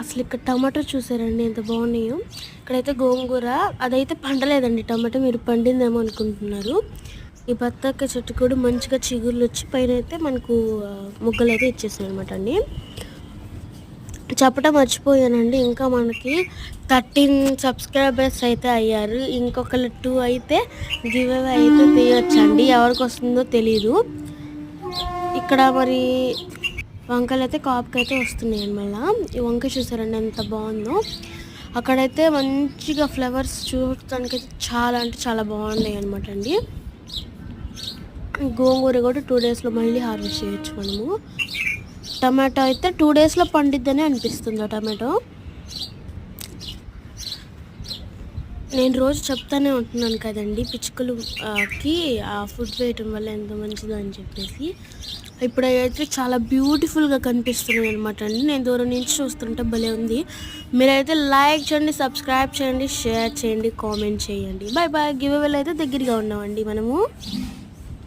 అసలు ఇక్కడ టమాటో చూసారండి ఎంత బాగున్నాయో. ఇక్కడైతే గోంగూర అదైతే పండలేదండి, టమాటో మీరు పండిందేమో అనుకుంటున్నారు. ఈ బత్తాకాయ చెట్టు కూడా మంచిగా చిగుర్లు వచ్చి పైన అయితే మనకు ముగ్గలు అయితే ఇచ్చేసాయి అనమాట అండి. చెప్పడం మర్చిపోయానండి, ఇంకా మనకి 13 సబ్స్క్రైబర్స్ అయితే అయ్యారు. ఇంకొకరు 2 అయితే గివ్ అవే అయితే తీయొచ్చండి, ఎవరికి వస్తుందో తెలీదు. ఇక్కడ మరి వంకాయలు అయితే కాపుకైతే వస్తున్నాయి మళ్ళీ. ఈ వంకాయ చూసారండి ఎంత బాగుందో. అక్కడైతే మంచిగా ఫ్లవర్స్ చూడటానికైతే చాలా అంటే చాలా బాగున్నాయి అనమాట అండి. గోంగూర కూడా 2 డేస్లో మళ్ళీ హార్వెస్ట్ చేయొచ్చు మనము. టమాటో అయితే 2 డేస్లో పండిద్దని అనిపిస్తుంది. ఆ టమాటో నేను రోజు చెప్తానే ఉంటున్నాను కదండి, పిచ్చుకలుకి ఆ ఫుడ్ వేయటం వల్ల ఎంత మంచిదో అని చెప్పేసి. ఇప్పుడు అయితే చాలా బ్యూటిఫుల్గా కనిపిస్తున్నాయి అనమాట అండి. నేను దూరం నుంచి చూస్తుంటే భలే ఉంది. మీరైతే లైక్ చేయండి, సబ్స్క్రైబ్ చేయండి, షేర్ చేయండి, కామెంట్ చేయండి. Bye bye. గివ్ అవేలో అయితే దగ్గరగా ఉన్నామండి మనము.